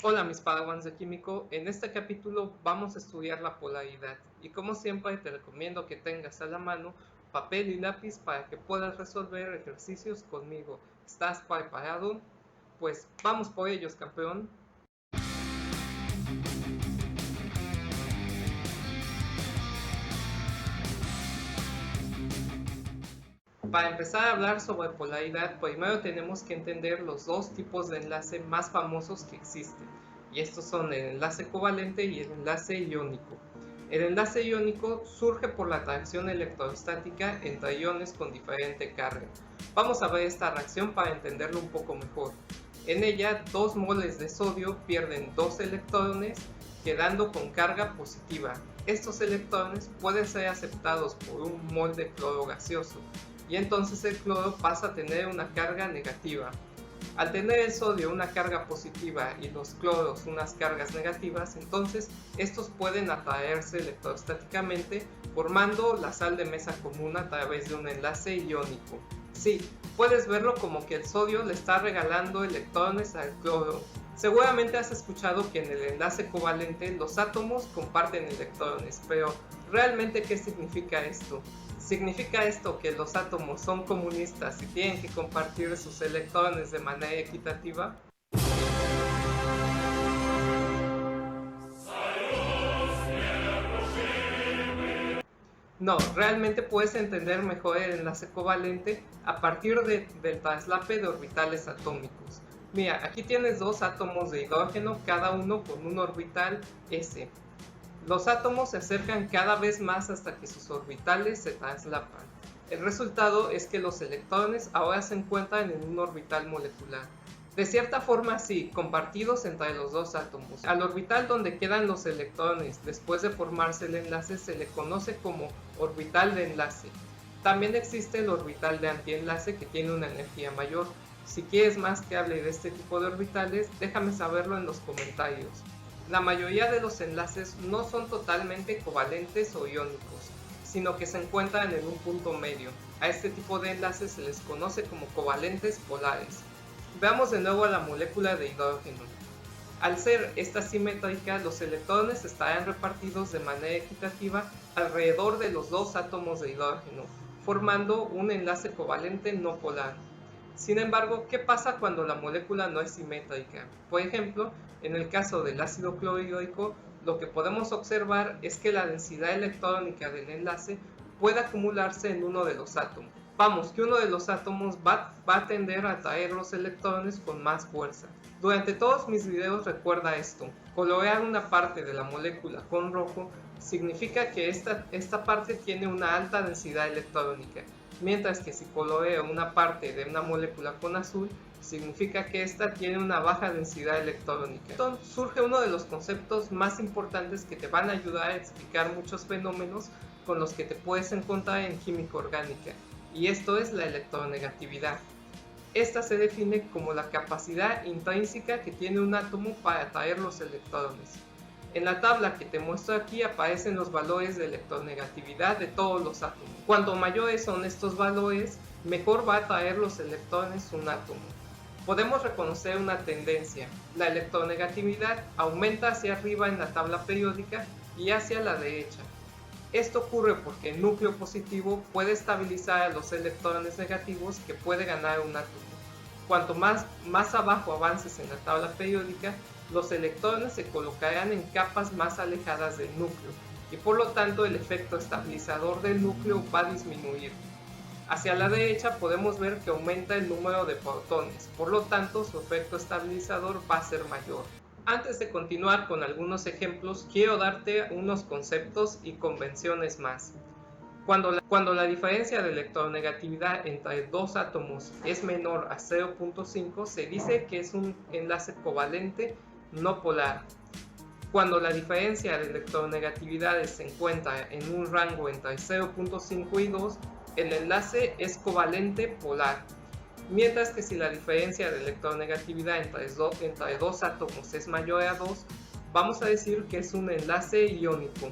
Hola mis padawans de químico, en este capítulo vamos a estudiar la polaridad y como siempre te recomiendo que tengas a la mano papel y lápiz para que puedas resolver ejercicios conmigo. ¿Estás preparado? Pues vamos por ellos, campeón. Para empezar a hablar sobre polaridad, primero tenemos que entender los dos tipos de enlace más famosos que existen, y estos son el enlace covalente y el enlace iónico. El enlace iónico surge por la atracción electrostática entre iones con diferente carga. Vamos a ver esta reacción para entenderlo un poco mejor. En ella, 2 moles de sodio pierden 2 electrones, quedando con carga positiva. Estos electrones pueden ser aceptados por un mol de cloro gaseoso, y entonces el cloro pasa a tener una carga negativa. Al tener el sodio una carga positiva y los cloros unas cargas negativas, entonces estos pueden atraerse electrostáticamente formando la sal de mesa común a través de un enlace iónico. Sí, puedes verlo como que el sodio le está regalando electrones al cloro. Seguramente has escuchado que en el enlace covalente los átomos comparten electrones, pero ¿realmente qué significa esto? ¿Significa esto que los átomos son comunistas y tienen que compartir sus electrones de manera equitativa? No, realmente puedes entender mejor el enlace covalente a partir del traslape de orbitales atómicos. Mira, aquí tienes dos átomos de hidrógeno, cada uno con un orbital s. Los átomos se acercan cada vez más hasta que sus orbitales se traslapan. El resultado es que los electrones ahora se encuentran en un orbital molecular. De cierta forma sí, compartidos entre los dos átomos. Al orbital donde quedan los electrones después de formarse el enlace se le conoce como orbital de enlace. También existe el orbital de antienlace que tiene una energía mayor. Si quieres más que hable de este tipo de orbitales, déjame saberlo en los comentarios. La mayoría de los enlaces no son totalmente covalentes o iónicos, sino que se encuentran en un punto medio. A este tipo de enlaces se les conoce como covalentes polares. Veamos de nuevo a la molécula de hidrógeno. Al ser esta simétrica, los electrones estarán repartidos de manera equitativa alrededor de los dos átomos de hidrógeno, formando un enlace covalente no polar. Sin embargo, ¿qué pasa cuando la molécula no es simétrica? Por ejemplo, en el caso del ácido clorhídrico, lo que podemos observar es que la densidad electrónica del enlace puede acumularse en uno de los átomos. Vamos, que uno de los átomos va a tender a atraer los electrones con más fuerza. Durante todos mis videos recuerda esto, colorear una parte de la molécula con rojo significa que esta parte tiene una alta densidad electrónica, mientras que si coloreo una parte de una molécula con azul, significa que esta tiene una baja densidad electrónica. Entonces surge uno de los conceptos más importantes que te van a ayudar a explicar muchos fenómenos con los que te puedes encontrar en química orgánica, y esto es la electronegatividad. Esta se define como la capacidad intrínseca que tiene un átomo para atraer los electrones. En la tabla que te muestro aquí aparecen los valores de electronegatividad de todos los átomos. Cuanto mayores son estos valores, mejor va a atraer los electrones un átomo. Podemos reconocer una tendencia. La electronegatividad aumenta hacia arriba en la tabla periódica y hacia la derecha. Esto ocurre porque el núcleo positivo puede estabilizar a los electrones negativos que puede ganar un átomo. Cuanto más abajo avances en la tabla periódica, los electrones se colocarán en capas más alejadas del núcleo y por lo tanto el efecto estabilizador del núcleo va a disminuir. Hacia la derecha podemos ver que aumenta el número de protones, por lo tanto su efecto estabilizador va a ser mayor. Antes de continuar con algunos ejemplos, quiero darte unos conceptos y convenciones más. Cuando la diferencia de electronegatividad entre dos átomos es menor a 0.5, se dice que es un enlace covalente no polar. Cuando la diferencia de electronegatividades se encuentra en un rango entre 0.5 y 2, el enlace es covalente polar. Mientras que si la diferencia de electronegatividad entre dos átomos es mayor a 2, vamos a decir que es un enlace iónico.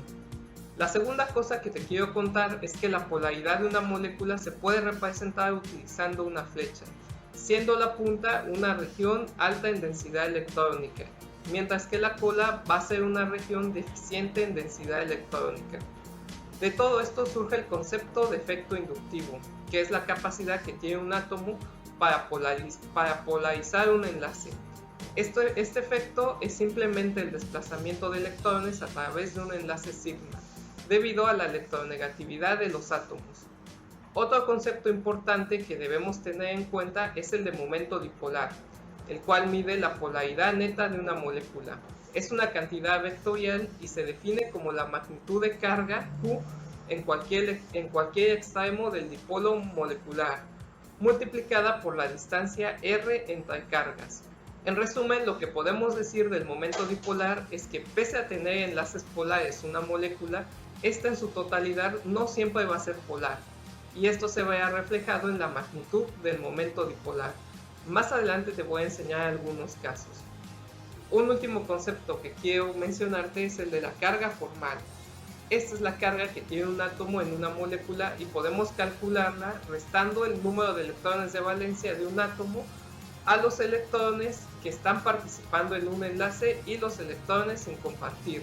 La segunda cosa que te quiero contar es que la polaridad de una molécula se puede representar utilizando una flecha, siendo la punta una región alta en densidad electrónica mientras que la cola va a ser una región deficiente en densidad electrónica. De todo esto surge el concepto de efecto inductivo, que es la capacidad que tiene un átomo para polarizar un enlace. Este efecto es simplemente el desplazamiento de electrones a través de un enlace sigma, debido a la electronegatividad de los átomos. Otro concepto importante que debemos tener en cuenta es el de momento dipolar, el cual mide la polaridad neta de una molécula. Es una cantidad vectorial y se define como la magnitud de carga Q en cualquier extremo del dipolo molecular, multiplicada por la distancia R entre cargas. En resumen, lo que podemos decir del momento dipolar es que pese a tener enlaces polares una molécula, esta en su totalidad no siempre va a ser polar, y esto se verá reflejado en la magnitud del momento dipolar. Más adelante te voy a enseñar algunos casos. Un último concepto que quiero mencionarte es el de la carga formal. Esta es la carga que tiene un átomo en una molécula y podemos calcularla restando el número de electrones de valencia de un átomo a los electrones que están participando en un enlace y los electrones sin compartir.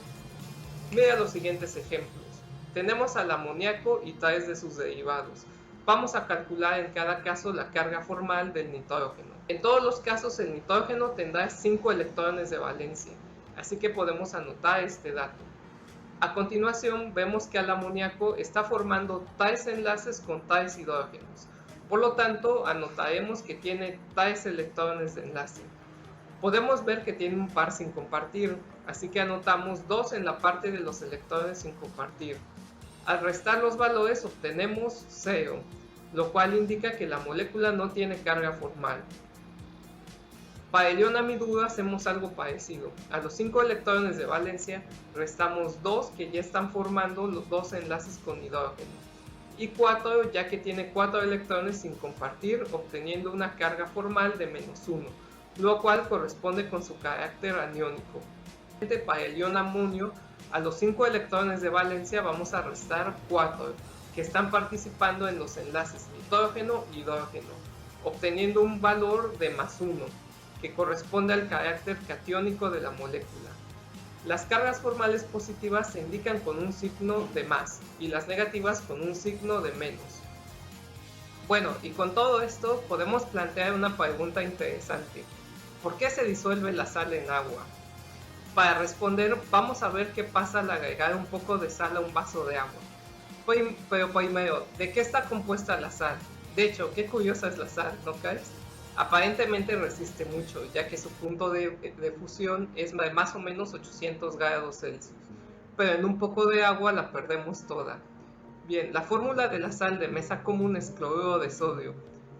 Mira los siguientes ejemplos. Tenemos al amoníaco y 3 de sus derivados. Vamos a calcular en cada caso la carga formal del nitrógeno. En todos los casos el nitrógeno tendrá 5 electrones de valencia, así que podemos anotar este dato. A continuación vemos que al amoníaco está formando 3 enlaces con 3 hidrógenos. Por lo tanto, anotaremos que tiene 3 electrones de enlace. Podemos ver que tiene un par sin compartir, así que anotamos 2 en la parte de los electrones sin compartir. Al restar los valores obtenemos 0, lo cual indica que la molécula no tiene carga formal. Para el ion amiduro hacemos algo parecido. A los 5 electrones de valencia restamos 2 que ya están formando los 2 enlaces con hidrógeno, y 4 ya que tiene 4 electrones sin compartir, obteniendo una carga formal de -1, lo cual corresponde con su carácter aniónico. Para el ion amonio, a los 5 electrones de valencia vamos a restar 4 que están participando en los enlaces nitrógeno-hidrógeno, obteniendo un valor de +1, que corresponde al carácter catiónico de la molécula. Las cargas formales positivas se indican con un signo de más y las negativas con un signo de menos. Bueno, y con todo esto podemos plantear una pregunta interesante. ¿Por qué se disuelve la sal en agua? Para responder, vamos a ver qué pasa al agregar un poco de sal a un vaso de agua. Pero primero, ¿de qué está compuesta la sal? De hecho, qué curiosa es la sal, ¿no crees? Aparentemente resiste mucho, ya que su punto de fusión es de más o menos 800 grados Celsius, pero en un poco de agua la perdemos toda. Bien, la fórmula de la sal de mesa común es cloruro de sodio,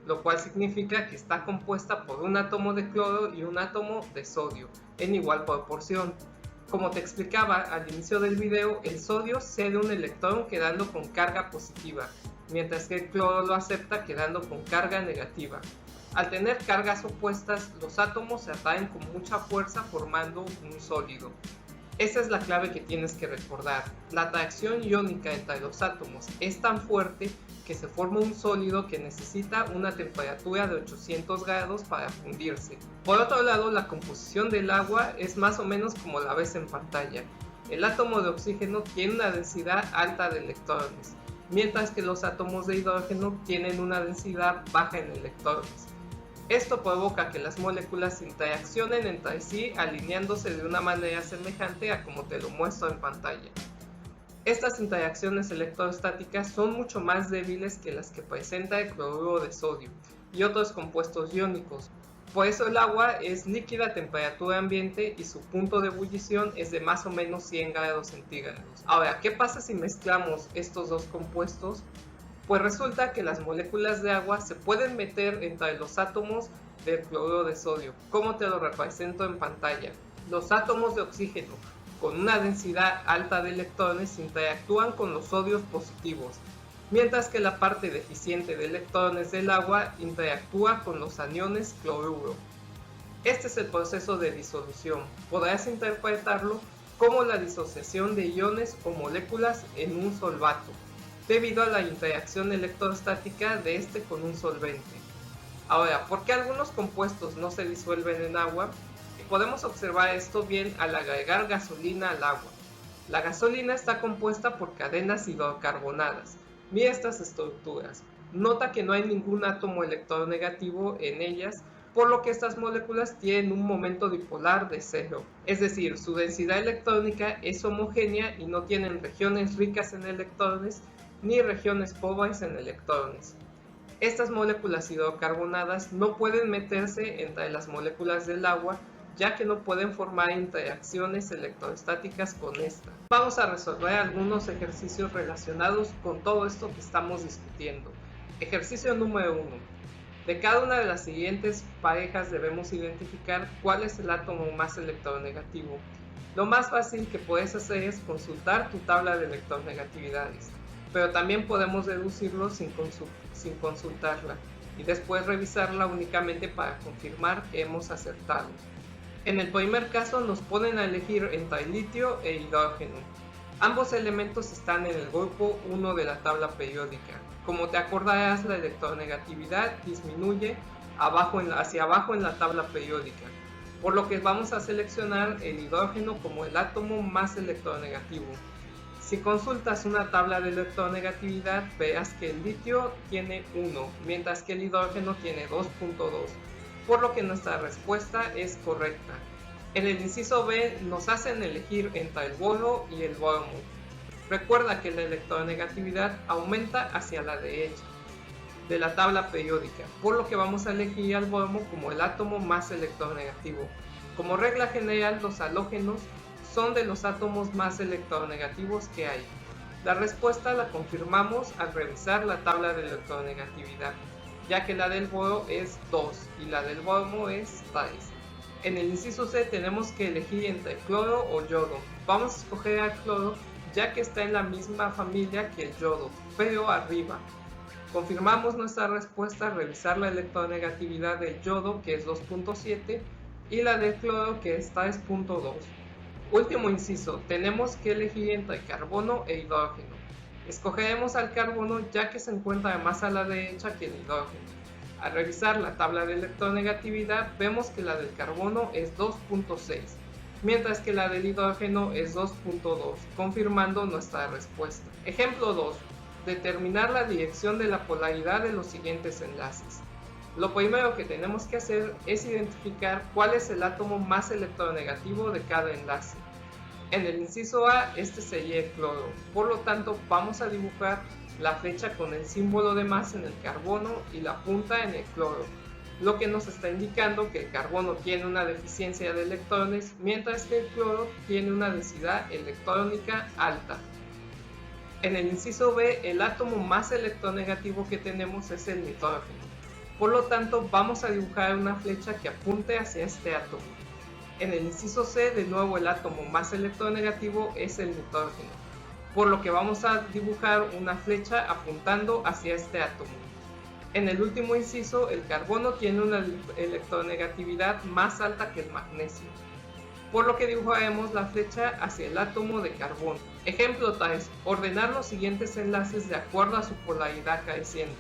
lo cual significa que está compuesta por un átomo de cloro y un átomo de sodio, en igual proporción. Como te explicaba al inicio del video, el sodio cede un electrón quedando con carga positiva, mientras que el cloro lo acepta quedando con carga negativa. Al tener cargas opuestas, los átomos se atraen con mucha fuerza formando un sólido. Esa es la clave que tienes que recordar. La atracción iónica entre los átomos es tan fuerte que se forma un sólido que necesita una temperatura de 800 grados para fundirse. Por otro lado, la composición del agua es más o menos como la ves en pantalla. El átomo de oxígeno tiene una densidad alta de electrones, mientras que los átomos de hidrógeno tienen una densidad baja en electrones. Esto provoca que las moléculas interaccionen entre sí alineándose de una manera semejante a como te lo muestro en pantalla. Estas interacciones electrostáticas son mucho más débiles que las que presenta el cloruro de sodio y otros compuestos iónicos. Por eso el agua es líquida a temperatura ambiente y su punto de ebullición es de más o menos 100 grados centígrados. Ahora, ¿qué pasa si mezclamos estos dos compuestos? Pues resulta que las moléculas de agua se pueden meter entre los átomos del cloruro de sodio, como te lo represento en pantalla. Los átomos de oxígeno con una densidad alta de electrones interactúan con los sodios positivos, mientras que la parte deficiente de electrones del agua interactúa con los aniones cloruro. Este es el proceso de disolución. Podrás interpretarlo como la disociación de iones o moléculas en un solvato, debido a la interacción electrostática de este con un solvente. Ahora, ¿por qué algunos compuestos no se disuelven en agua? podemos observar esto bien al agregar gasolina al agua. La gasolina está compuesta por cadenas hidrocarbonadas. Mira estas estructuras. Nota que no hay ningún átomo electronegativo en ellas, por lo que estas moléculas tienen un momento dipolar de 0. Es decir, su densidad electrónica es homogénea y no tienen regiones ricas en electrones ni regiones pobres en electrones. Estas moléculas hidrocarbonadas no pueden meterse entre las moléculas del agua, ya que no pueden formar interacciones electrostáticas con esta. Vamos a resolver algunos ejercicios relacionados con todo esto que estamos discutiendo. Ejercicio número 1. De cada una de las siguientes parejas debemos identificar cuál es el átomo más electronegativo. Lo más fácil que puedes hacer es consultar tu tabla de electronegatividades, pero también podemos deducirlo sin consultarla y después revisarla únicamente para confirmar que hemos acertado. En el primer caso nos ponen a elegir entre litio e hidrógeno. Ambos elementos están en el grupo 1 de la tabla periódica. Como te acordarás, la electronegatividad disminuye hacia abajo en la tabla periódica, por lo que vamos a seleccionar el hidrógeno como el átomo más electronegativo. Si consultas una tabla de electronegatividad, verás que el litio tiene 1, mientras que el hidrógeno tiene 2.2, por lo que nuestra respuesta es correcta. En el inciso B nos hacen elegir entre el boro y el bromo. Recuerda que la electronegatividad aumenta hacia la derecha de la tabla periódica, por lo que vamos a elegir al bromo como el átomo más electronegativo. Como regla general, los halógenos son de los átomos más electronegativos que hay. La respuesta la confirmamos al revisar la tabla de electronegatividad, ya que la del boro es 2 y la del bromo es 3. En el inciso C tenemos que elegir entre cloro o yodo. Vamos a escoger al cloro ya que está en la misma familia que el yodo, pero arriba. Confirmamos nuestra respuesta al revisar la electronegatividad del yodo, que es 2.7, y la del cloro, que es 3.2. Último inciso, tenemos que elegir entre carbono e hidrógeno. Escogeremos al carbono ya que se encuentra más a la derecha que el hidrógeno. Al revisar la tabla de electronegatividad vemos que la del carbono es 2.6, mientras que la del hidrógeno es 2.2, confirmando nuestra respuesta. Ejemplo 2. Determinar la dirección de la polaridad de los siguientes enlaces. Lo primero que tenemos que hacer es identificar cuál es el átomo más electronegativo de cada enlace. En el inciso A, este sería el cloro, por lo tanto vamos a dibujar la flecha con el símbolo de más en el carbono y la punta en el cloro, lo que nos está indicando que el carbono tiene una deficiencia de electrones, mientras que el cloro tiene una densidad electrónica alta. En el inciso B, el átomo más electronegativo que tenemos es el nitrógeno, por lo tanto vamos a dibujar una flecha que apunte hacia este átomo. En el inciso C, de nuevo el átomo más electronegativo es el nitrógeno, por lo que vamos a dibujar una flecha apuntando hacia este átomo. En el último inciso, el carbono tiene una electronegatividad más alta que el magnesio, por lo que dibujaremos la flecha hacia el átomo de carbono. Ejemplo 3. Ordenar los siguientes enlaces de acuerdo a su polaridad creciente.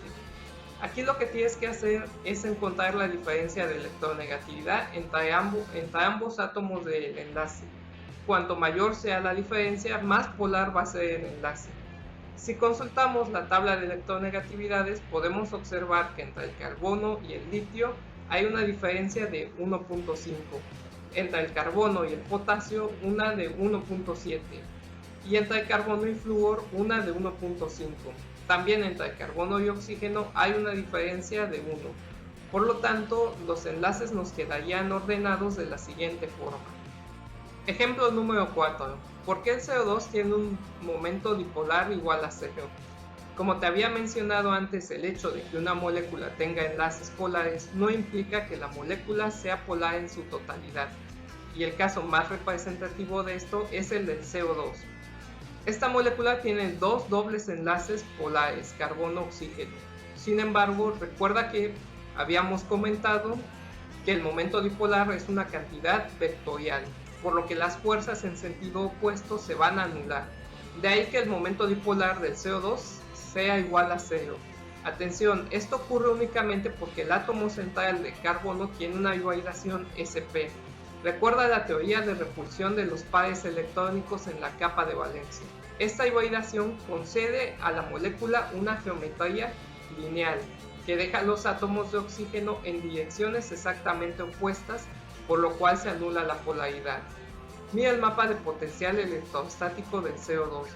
Aquí lo que tienes que hacer es encontrar la diferencia de electronegatividad entre ambos átomos del enlace. Cuanto mayor sea la diferencia, más polar va a ser el enlace. Si consultamos la tabla de electronegatividades, podemos observar que entre el carbono y el litio hay una diferencia de 1.5, entre el carbono y el potasio una de 1.7 y entre el carbono y flúor una de 1.5. También entre el carbono y oxígeno hay una diferencia de 1. Por lo tanto, los enlaces nos quedarían ordenados de la siguiente forma. Ejemplo número 4. ¿Por qué el CO2 tiene un momento dipolar igual a 0? Como te había mencionado antes, el hecho de que una molécula tenga enlaces polares no implica que la molécula sea polar en su totalidad, y el caso más representativo de esto es el del CO2. Esta molécula tiene dos dobles enlaces polares, carbono-oxígeno. Sin embargo, recuerda que habíamos comentado que el momento dipolar es una cantidad vectorial, por lo que las fuerzas en sentido opuesto se van a anular. De ahí que el momento dipolar del CO2 sea igual a 0. Atención, esto ocurre únicamente porque el átomo central de carbono tiene una hibridación sp, Recuerda la teoría de repulsión de los pares electrónicos en la capa de valencia. Esta hibridación concede a la molécula una geometría lineal que deja los átomos de oxígeno en direcciones exactamente opuestas, por lo cual se anula la polaridad. Mira el mapa de potencial electrostático del CO2.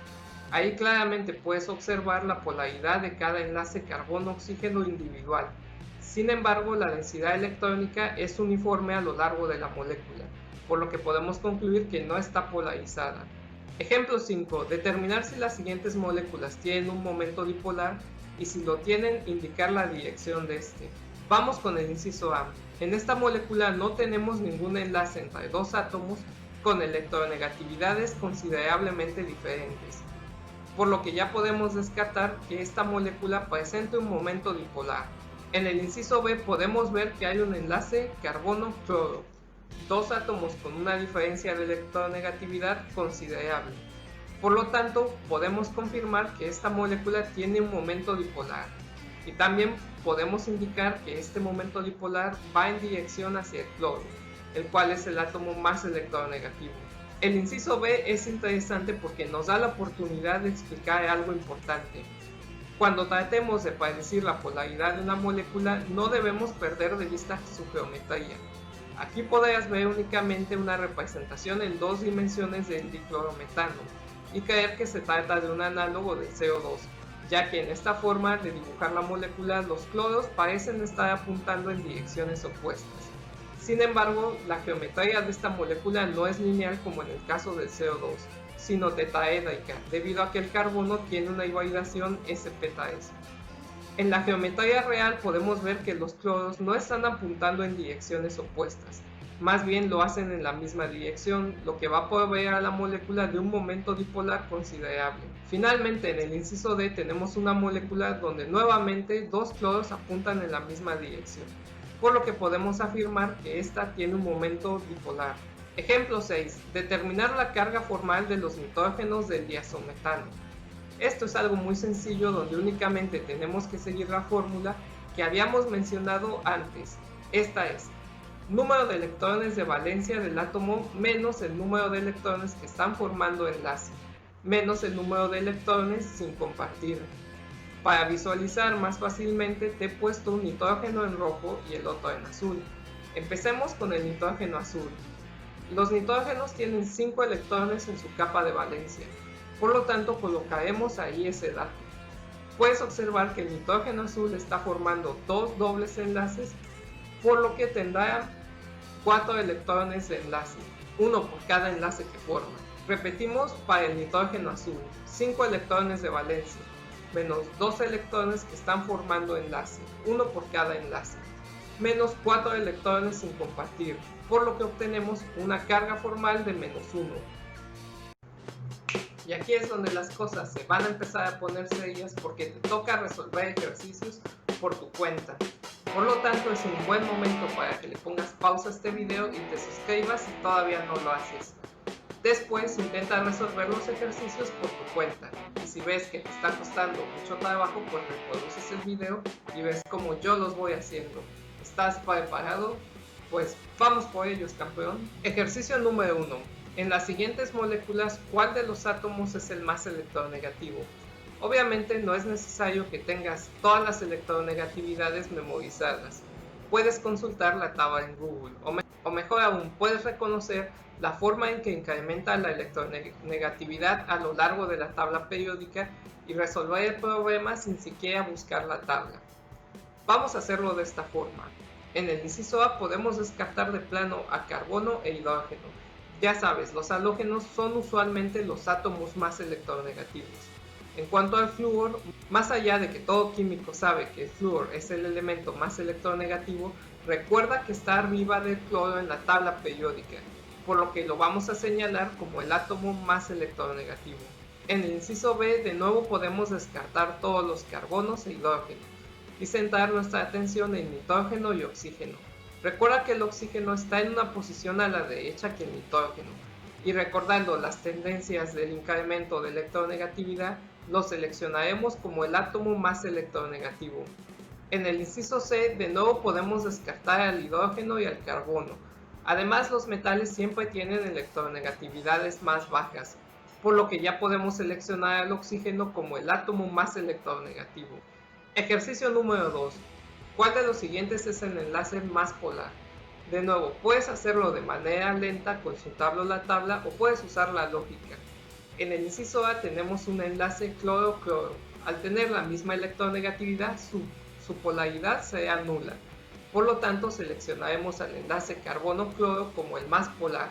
Ahí claramente puedes observar la polaridad de cada enlace carbono-oxígeno individual. Sin embargo, la densidad electrónica es uniforme a lo largo de la molécula, por lo que podemos concluir que no está polarizada. Ejemplo 5. Determinar si las siguientes moléculas tienen un momento dipolar y si lo tienen, indicar la dirección de este. Vamos con el inciso A. En esta molécula no tenemos ningún enlace entre dos átomos con electronegatividades considerablemente diferentes, por lo que ya podemos descartar que esta molécula presente un momento dipolar. En el inciso B podemos ver que hay un enlace carbono-cloro, dos átomos con una diferencia de electronegatividad considerable. Por lo tanto, podemos confirmar que esta molécula tiene un momento dipolar. Y también podemos indicar que este momento dipolar va en dirección hacia el cloro, el cual es el átomo más electronegativo. El inciso B es interesante porque nos da la oportunidad de explicar algo importante. Cuando tratemos de predecir la polaridad de una molécula, no debemos perder de vista su geometría. Aquí podrás ver únicamente una representación en dos dimensiones del diclorometano y creer que se trata de un análogo del CO2, ya que en esta forma de dibujar la molécula los cloros parecen estar apuntando en direcciones opuestas. Sin embargo, la geometría de esta molécula no es lineal como en el caso del CO2, sino tetraédrica, debido a que el carbono tiene una hibridación sp3. En la geometría real podemos ver que los cloros no están apuntando en direcciones opuestas, más bien lo hacen en la misma dirección, lo que va a proveer a la molécula de un momento dipolar considerable. Finalmente, en el inciso D tenemos una molécula donde nuevamente dos cloros apuntan en la misma dirección, por lo que podemos afirmar que esta tiene un momento dipolar. Ejemplo 6. Determinar la carga formal de los nitrógenos del diazometano. Esto es algo muy sencillo donde únicamente tenemos que seguir la fórmula que habíamos mencionado antes. Esta es número de electrones de valencia del átomo menos el número de electrones que están formando enlace, menos el número de electrones sin compartir. Para visualizar más fácilmente te he puesto un nitrógeno en rojo y el otro en azul. Empecemos con el nitrógeno azul. Los nitrógenos tienen 5 electrones en su capa de valencia, por lo tanto colocaremos ahí ese dato. Puedes observar que el nitrógeno azul está formando dos dobles enlaces, por lo que tendrá 4 electrones de enlace, uno por cada enlace que forma. Repetimos para el nitrógeno azul, 5 electrones de valencia, menos 2 electrones que están formando enlace, uno por cada enlace, menos 4 electrones sin compartir, por lo que obtenemos una carga formal de menos 1. Y aquí es donde las cosas se van a empezar a poner serias porque te toca resolver ejercicios por tu cuenta. Por lo tanto, es un buen momento para que le pongas pausa a este video y te suscribas si todavía no lo haces. Después intenta resolver los ejercicios por tu cuenta. Y si ves que te está costando mucho trabajo, pues reproduces el video y ves cómo yo los voy haciendo. ¿Estás preparado? Pues vamos por ellos, campeón. Ejercicio número 1. En las siguientes moléculas, ¿cuál de los átomos es el más electronegativo? Obviamente no es necesario que tengas todas las electronegatividades memorizadas. Puedes consultar la tabla en Google, o mejor aún, puedes reconocer la forma en que incrementa la electronegatividad a lo largo de la tabla periódica y resolver el problema sin siquiera buscar la tabla. Vamos a hacerlo de esta forma. En el inciso A podemos descartar de plano a carbono e hidrógeno. Ya sabes, los halógenos son usualmente los átomos más electronegativos. En cuanto al flúor, más allá de que todo químico sabe que el flúor es el elemento más electronegativo, recuerda que está arriba del cloro en la tabla periódica, por lo que lo vamos a señalar como el átomo más electronegativo. En el inciso B, de nuevo podemos descartar todos los carbonos e hidrógenos y centrar nuestra atención en nitrógeno y oxígeno. Recuerda que el oxígeno está en una posición a la derecha que el nitrógeno, y recordando las tendencias del incremento de electronegatividad, lo seleccionaremos como el átomo más electronegativo. En el inciso C, de nuevo podemos descartar al hidrógeno y al carbono. Además, los metales siempre tienen electronegatividades más bajas, por lo que ya podemos seleccionar al oxígeno como el átomo más electronegativo. Ejercicio número 2. ¿Cuál de los siguientes es el enlace más polar? De nuevo, puedes hacerlo de manera lenta consultando la tabla o puedes usar la lógica. En el inciso A tenemos un enlace cloro-cloro. Al tener la misma electronegatividad, su polaridad será nula. Por lo tanto, seleccionaremos al enlace carbono-cloro como el más polar.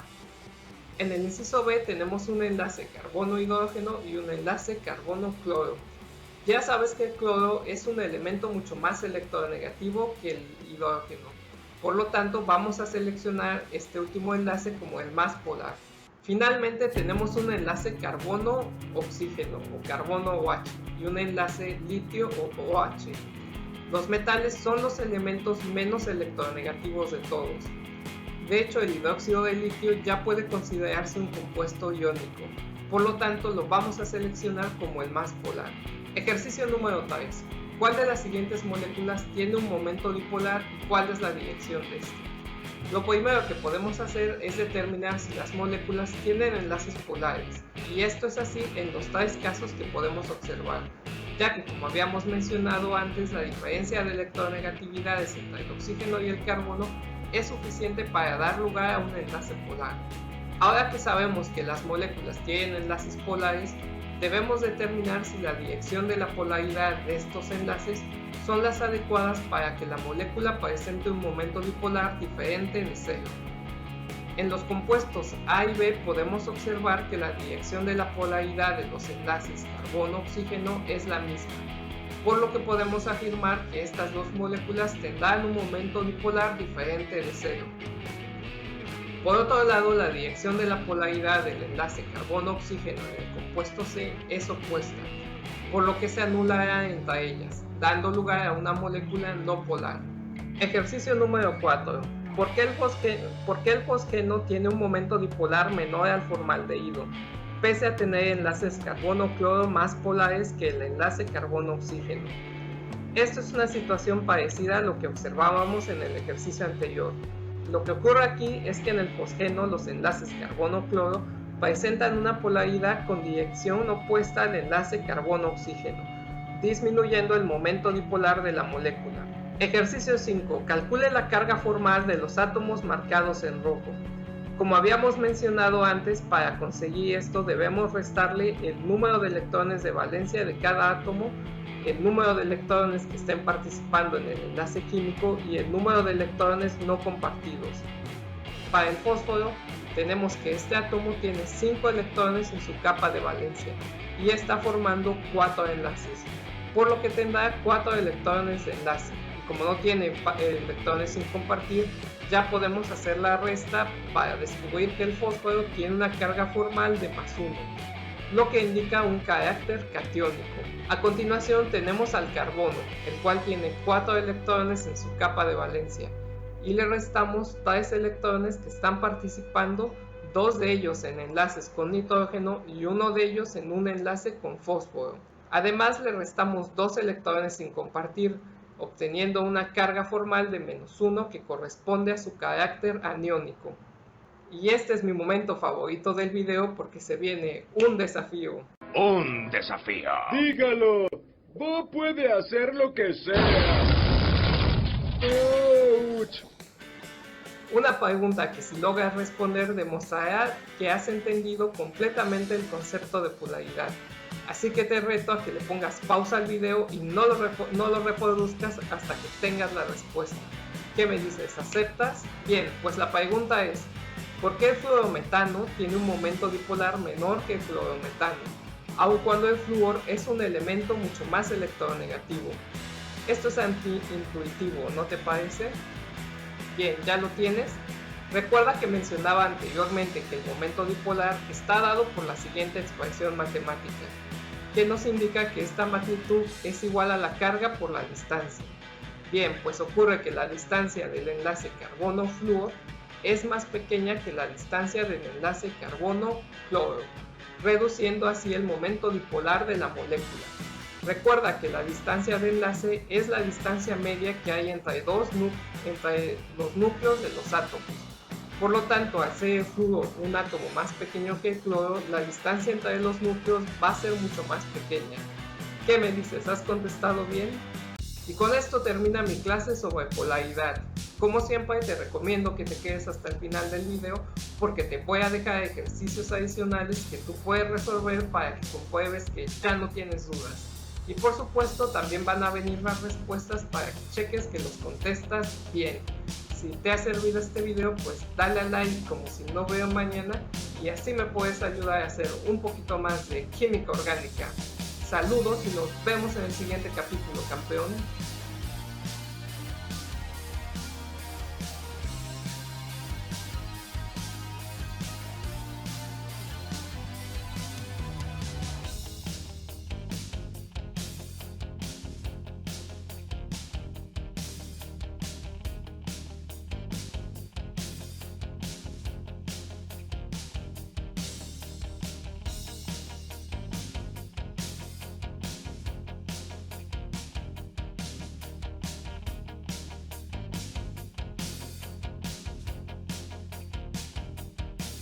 En el inciso B tenemos un enlace carbono-hidrógeno y un enlace carbono-cloro. Ya sabes que el cloro es un elemento mucho más electronegativo que el hidrógeno. Por lo tanto, vamos a seleccionar este último enlace como el más polar. Finalmente tenemos un enlace carbono-oxígeno o carbono-OH y un enlace litio o OH. Los metales son los elementos menos electronegativos de todos. De hecho, el hidróxido de litio ya puede considerarse un compuesto iónico. Por lo tanto, lo vamos a seleccionar como el más polar. Ejercicio número 3. ¿Cuál de las siguientes moléculas tiene un momento dipolar y cuál es la dirección de este? Lo primero que podemos hacer es determinar si las moléculas tienen enlaces polares, y esto es así en los 3 casos que podemos observar, ya que como habíamos mencionado antes, la diferencia de electronegatividades entre el oxígeno y el carbono es suficiente para dar lugar a un enlace polar. Ahora que sabemos que las moléculas tienen enlaces polares, debemos determinar si la dirección de la polaridad de estos enlaces son las adecuadas para que la molécula presente un momento dipolar diferente de cero. En los compuestos A y B podemos observar que la dirección de la polaridad de los enlaces carbono-oxígeno es la misma, por lo que podemos afirmar que estas dos moléculas tendrán un momento dipolar diferente de cero. Por otro lado, la dirección de la polaridad del enlace carbono-oxígeno en el compuesto C es opuesta, por lo que se anulará entre ellas, dando lugar a una molécula no polar. Ejercicio número 4. ¿Por qué el fosgeno tiene un momento dipolar menor al formaldehído, pese a tener enlaces carbono-cloro más polares que el enlace carbono-oxígeno? Esto es una situación parecida a lo que observábamos en el ejercicio anterior. Lo que ocurre aquí es que en el fosgeno los enlaces carbono-cloro presentan una polaridad con dirección opuesta al enlace carbono-oxígeno, disminuyendo el momento dipolar de la molécula. Ejercicio 5. Calcule la carga formal de los átomos marcados en rojo. Como habíamos mencionado antes, para conseguir esto debemos restarle el número de electrones de valencia de cada átomo, el número de electrones que estén participando en el enlace químico y el número de electrones no compartidos. Para el fósforo, tenemos que este átomo tiene 5 electrones en su capa de valencia y está formando 4 enlaces, por lo que tendrá 4 electrones de enlace. Y como no tiene electrones sin compartir, ya podemos hacer la resta para descubrir que el fósforo tiene una carga formal de +1, lo que indica un carácter catiónico. A continuación tenemos al carbono, el cual tiene 4 electrones en su capa de valencia, y le restamos 3 electrones que están participando, 2 de ellos en enlaces con nitrógeno y 1 de ellos en un enlace con fósforo. Además le restamos 2 electrones sin compartir, obteniendo una carga formal de -1 que corresponde a su carácter aniónico. Y este es mi momento favorito del video porque se viene un desafío. ¡Un desafío! ¡Dígalo! ¡Bob puede hacer lo que sea! ¡Ouch! Una pregunta que si logras responder demostrará que has entendido completamente el concepto de polaridad. Así que te reto a que le pongas pausa al video y no lo reproduzcas hasta que tengas la respuesta. ¿Qué me dices? ¿Aceptas? Bien, pues la pregunta es: ¿por qué el fluorometano tiene un momento dipolar menor que el fluorometano, aun cuando el flúor es un elemento mucho más electronegativo? Esto es antiintuitivo, ¿no te parece? Bien, ¿ya lo tienes? Recuerda que mencionaba anteriormente que el momento dipolar está dado por la siguiente expresión matemática, que nos indica que esta magnitud es igual a la carga por la distancia. Bien, pues ocurre que la distancia del enlace carbono-flúor es más pequeña que la distancia del enlace carbono-cloro, reduciendo así el momento dipolar de la molécula. Recuerda que la distancia de enlace es la distancia media que hay entre los núcleos de los átomos. Por lo tanto, al ser el flúor un átomo más pequeño que el cloro, la distancia entre los núcleos va a ser mucho más pequeña. ¿Qué me dices? ¿Has contestado bien? Y con esto termina mi clase sobre polaridad. Como siempre, te recomiendo que te quedes hasta el final del video porque te voy a dejar ejercicios adicionales que tú puedes resolver para que compruebes que ya no tienes dudas. Y por supuesto, también van a venir las respuestas para que cheques que los contestas bien. Si te ha servido este video, pues dale a like como si no veo mañana y así me puedes ayudar a hacer un poquito más de química orgánica. Saludos y nos vemos en el siguiente capítulo, campeón.